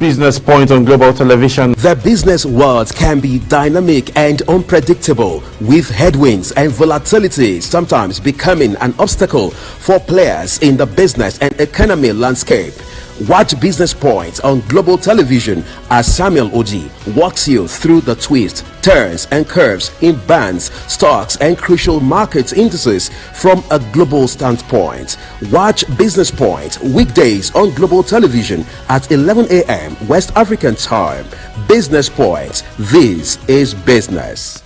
Business Point on Global Television. The business world can be dynamic and unpredictable, with headwinds and volatility sometimes becoming an obstacle for players in the business and economy landscape. Watch Business Point on Global Television as Samuel Oji walks you through the twists, turns and curves in bonds, stocks and crucial market indices from a global standpoint. Watch Business Point weekdays on Global Television at 11 a.m. West African time. Business Point. This is business.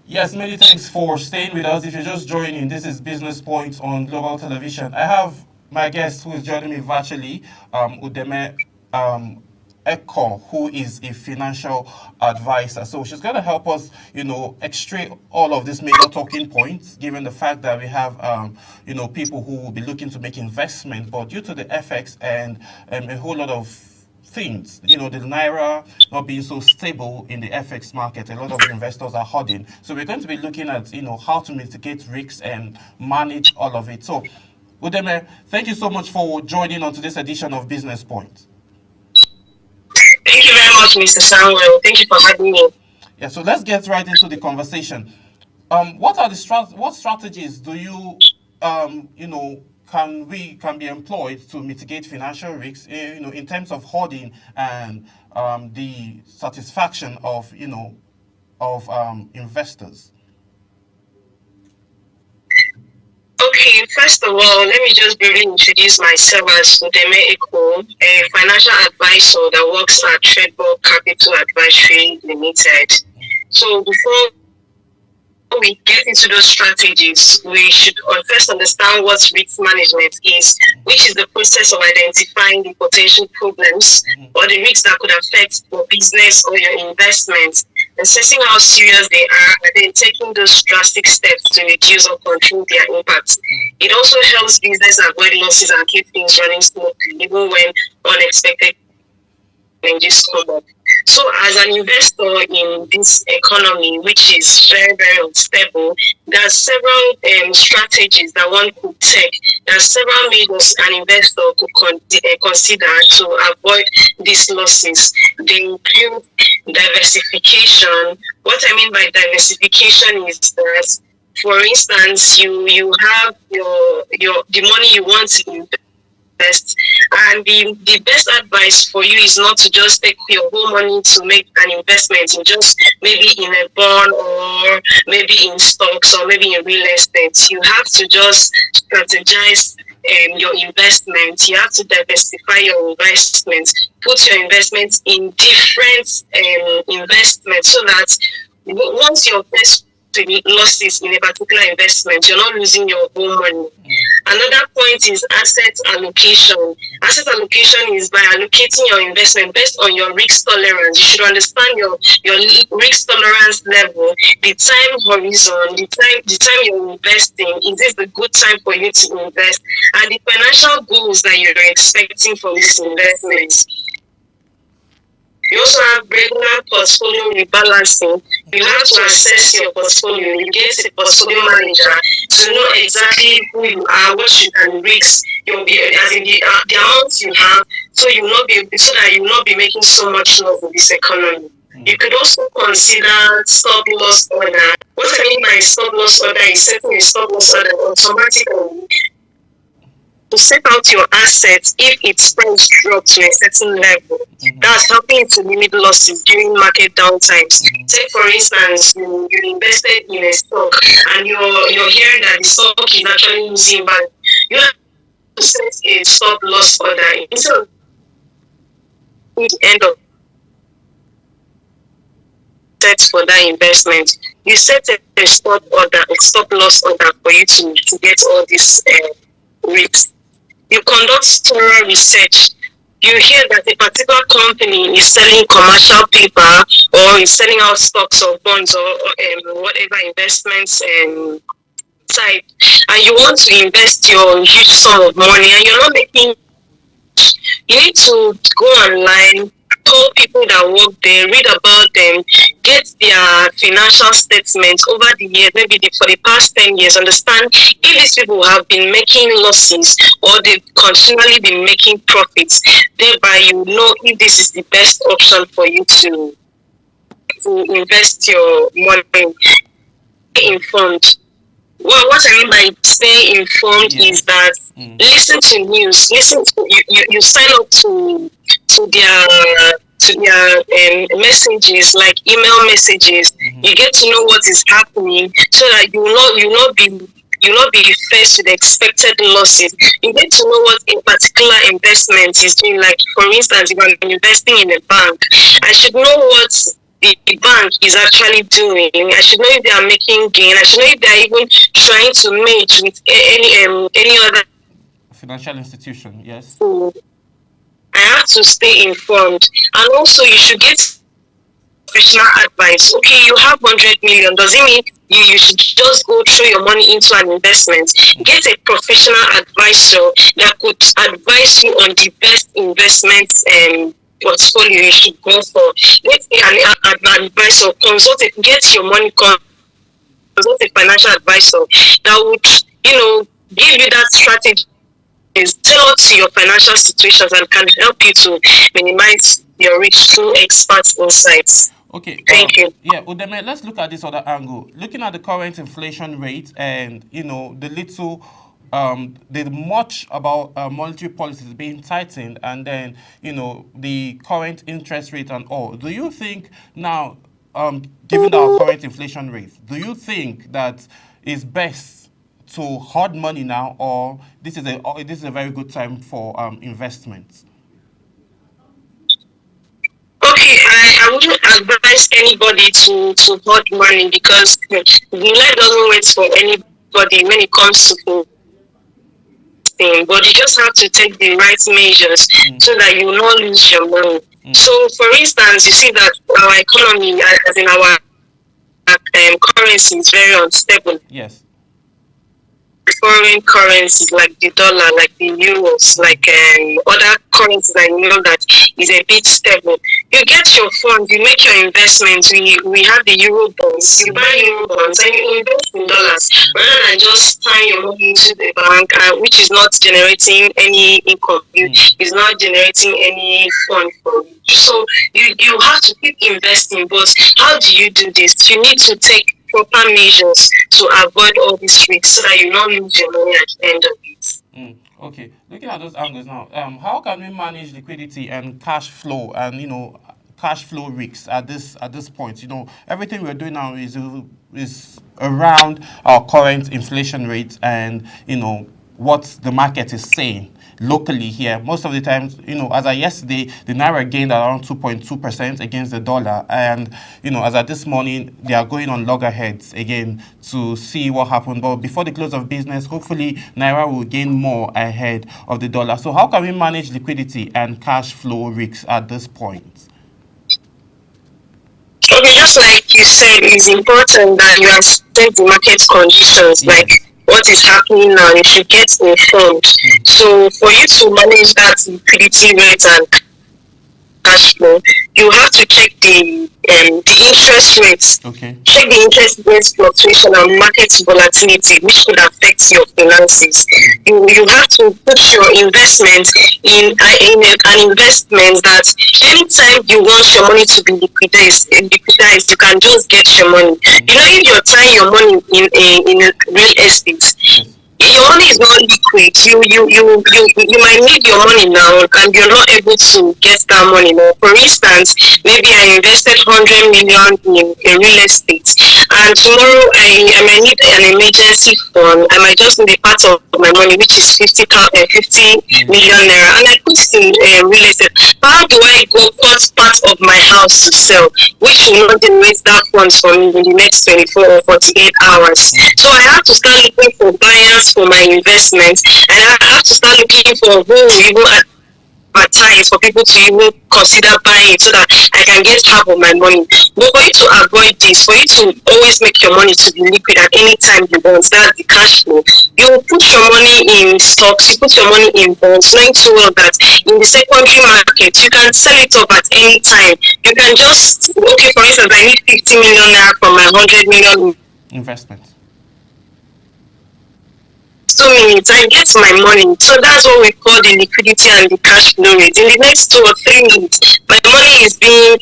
Yes, many thanks for staying with us. If you're just joining, this is Business Point on Global Television. I have my guest who is joining me virtually, Udeme Eko, who is a financial advisor. So she's going to help us, extract all of these major talking points, given the fact that we have, people who will be looking to make investment, but due to the FX and a whole lot of things, the naira not being so stable in the FX market, a lot of investors are hoarding. So we're going to be looking at, how to mitigate risks and manage all of it. So, Udeme, thank you so much for joining on to this edition of Business Point. Thank you very much, Mr. Samuel. Thank you for having me. Yeah, so let's get right into the conversation. What strategies do you, can be employed to mitigate financial risks, in terms of hoarding and the satisfaction of investors? Okay, first of all, let me just briefly introduce myself as Udeme Eko, a financial advisor that works at Tradebulk Capital Advisory Limited. So before we get into those strategies, we should first understand what risk management is, which is the process of identifying the potential problems or the risks that could affect your business or your investments, assessing how serious they are, and then taking those drastic steps to reduce or control their impact. It also helps business avoid losses and keep things running smoothly, even when unexpected changes come up. So as an investor in this economy, which is very, very unstable, there are several strategies that one could take. There are several measures an investor could consider to avoid these losses. They include diversification. What I mean by diversification is that, for instance, you have the money you want to invest invest. And the best advice for you is not to just take your whole money to make an investment in just maybe in a bond or maybe in stocks or maybe in real estate. You have to just strategize your investment. You have to diversify your investments. Put your investments in different investments so that once your first losses in a particular investment, you're not losing your whole money. Another point is asset allocation. Asset allocation is by allocating your investment based on your risk tolerance. You should understand your risk tolerance level, the time horizon, the time you're investing. Is this the good time for you to invest? And the financial goals that you're expecting from this investment. You also have regular portfolio rebalancing. You have to assess your portfolio. You get a portfolio manager to know exactly who you are, what you can risk, you'll be as in the amount you have, so you will not be so that you will not be making so much loss in this economy. You could also consider stop loss order. What I mean by stop loss order is setting a stop loss order automatically to set out your assets if its price drops to a certain level. That's helping you to limit losses during market downtimes. Take for instance, you invested in a stock and you're hearing that the stock is actually losing value. You have to set a stop loss order instead of the end of set for that investment. You set a stop loss order for you to get all these risks. You conduct thorough research. You hear that a particular company is selling commercial paper or is selling out stocks or bonds or whatever investments type, and you want to invest your huge sum of money and you're not making, you need to go online, call people that work there, read about them, get their financial statements over the years, maybe for the past 10 years, understand if these people have been making losses or they've continually been making profits. Thereby, you know if this is the best option for you to invest your money. Stay informed. Well, what I mean by stay informed is that listen to news, listen to you sign up to their messages like email messages. You get to know what is happening so that you will not be faced with expected losses. You get to know what a particular investment is doing. Like for instance, if I'm investing in a bank, I should know what the bank is actually doing. I should know if they are making gain. I should know if they are even trying to merge with any other financial institution. Yes. I have to stay informed, and also you should get professional advice. Okay, you have 100 million. Does it mean you should just go throw your money into an investment? Get a professional advisor that could advise you on the best investment portfolio you should go for. Get an advisor, get your money, consult a financial advisor that would, give you that strategy is tailored to your financial situations and can help you to minimize your risk through expert insights. Okay. Thank you. Yeah, Udeme, let's look at this other angle. Looking at the current inflation rate and the much about monetary policies being tightened, and then the current interest rate and all. Do you think now, given our current inflation rate, do you think that it's best to hoard money now, or this is a very good time for investments? Okay, I wouldn't advise anybody to hoard money because the life doesn't wait for anybody when it comes to thing, but you just have to take the right measures so that you will not lose your money. So, for instance, you see that our economy, as in our currency, is very unstable. Yes. Foreign currencies like the dollar, like the euros, like other currencies that that is a bit stable. You get your funds, you make your investments. We have the euro bonds. You buy euro bonds and you invest in dollars rather than just tying your money into the bank, which is not generating any income. It's not generating any fund for you. So you have to keep investing. But how do you do this? You need to take proper measures to avoid all these risks so that you not lose your money at the end of it. Okay, looking at those angles now, how can we manage liquidity and cash flow and cash flow risks at this point? Everything we're doing now is around our current inflation rate and what the market is saying locally here. Most of the times, as of yesterday, the naira gained around 2.2% against the dollar, and as of this morning, they are going on loggerheads again to see what happened. But before the close of business, hopefully, naira will gain more ahead of the dollar. So, how can we manage liquidity and cash flow risks at this point? Okay, just like you said, it's important that you accept the market conditions, Yes. like what is happening now. You should get informed. So for you to manage that liquidity rate and cash flow, you have to check the interest rates. Okay. Check the interest rate fluctuation and market volatility, which could affect your finances. You have to put your investment in an investment that anytime you want your money to be liquidized, you can just get your money. If you're tying your money in real estate, your money is not liquid. You might need your money now and you're not able to get that money now. For instance, maybe I invested 100 million in real estate, and tomorrow I might need an emergency fund. I might just need a part of my money, which is 50 million naira, and I put it in real estate. How do I go cut part of my house to sell, which will not generate that funds for me in the next 24 or 48 hours? So I have to start looking for buyers for my investment, and I have to start looking for who will even advertise for people to even consider buying so that I can get half of my money. But for you to avoid this, for you to always make your money to be liquid at any time you want, that's the cash flow. You put your money in stocks, you put your money in bonds, knowing too well that in the secondary market you can sell it off at any time. You can just, okay, for instance, I need 50 million naira from my 100 million Investment. 2 minutes, I get my money. So that's what we call the liquidity and the cash flow rate. In the next 2 or 3 minutes, my money is being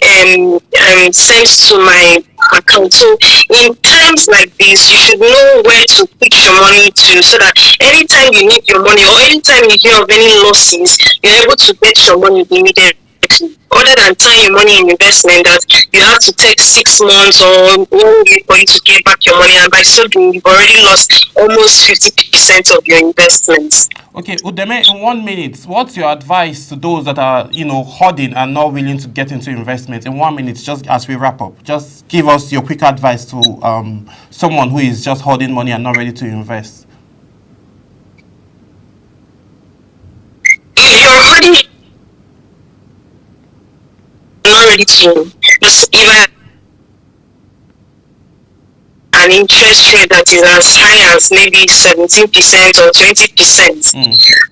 sent to my account. So in times like this, you should know where to put your money to, so that anytime you need your money or anytime you hear of any losses, you're able to get your money immediately. Other than tying your money in investment that you have to take 6 months or 1 year for you to get back your money, and by so doing you've already lost almost 50% of your investments. Okay, Udeme, in 1 minute, what's your advice to those that are, hoarding and not willing to get into investment? In 1 minute, just as we wrap up, just give us your quick advice to someone who is just hoarding money and not ready to invest. If you're hoarding, not ready to, because if I an interest rate that is as high as maybe 17% or 20%,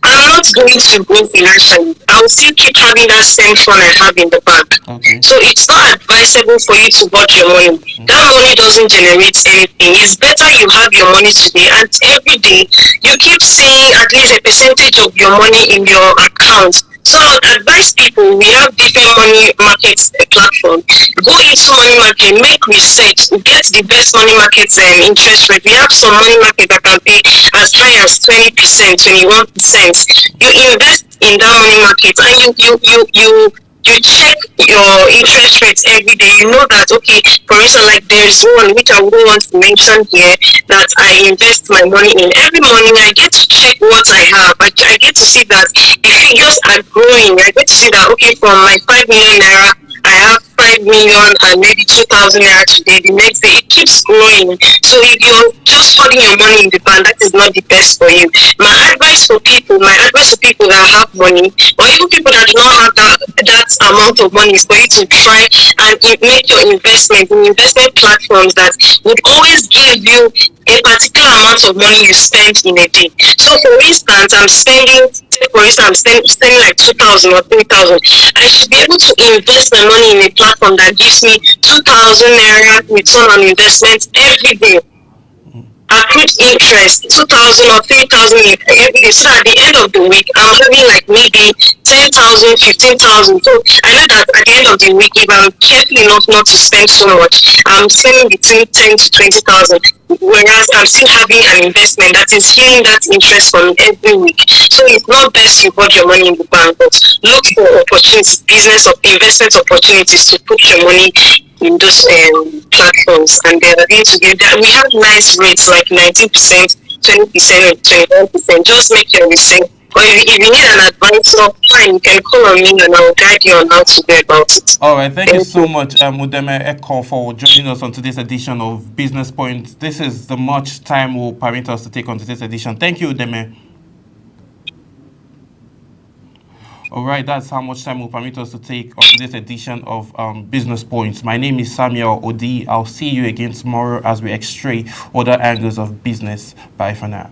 I'm not going to grow financially. I'll still keep having that same fund I have in the bank. Okay. So it's not advisable for you to hoard your money. That money doesn't generate anything. It's better you have your money today, and every day you keep seeing at least a percentage of your money in your account. So I would advise people, we have different money market platforms. Go into money market, make research, get the best money market interest rate. We have some money market that can pay as high as 20%, 21%. You invest in that money market and you check your interest rates every day. You know that, okay, for instance, like there's one which I wouldn't want to mention here that I invest my money in. Every morning I get to check what I have. I get to see that the figures are growing. I get to see that, okay, from my 5 million naira, I have 5 million and maybe 2,000 naira today. The next day it keeps growing. So if you're just holding your money in the bank, that is not the best for you. My advice to people that have money, or even people that do not have that amount of money, is for you to try and make your investment in investment platforms that would always give you a particular amount of money you spend in a day. So for instance, I'm spending like 2,000 or 3,000. I should be able to invest my money in a platform that gives me 2,000 naira return on investment every day. accrued interest 2,000 or 3,000 every day, so that at the end of the week I'm having like maybe 10,000, 15,000. So I know that at the end of the week, if I'm careful enough not to spend so much, I'm spending between 10 to 20,000. Whereas I'm still having an investment that is giving that interest for me every week. So it's not best you hold your money in the bank, but look for opportunities, business or investment opportunities to put your money in those platforms, and they are going to give that. We have nice rates like 19%, 20%, and 21%. Just make your research. Or if you need an advisor, fine, you can call on me and I'll guide you on how to go about it. All right, thank you so much, Udeme Eko, for joining us on today's edition of Business Points. This is the much time will permit us to take on today's edition. Thank you, Udeme. All right, that's how much time will permit us to take on today's edition of Business Points. My name is Samuel Odi. I'll see you again tomorrow as we extray other angles of business. Bye for now.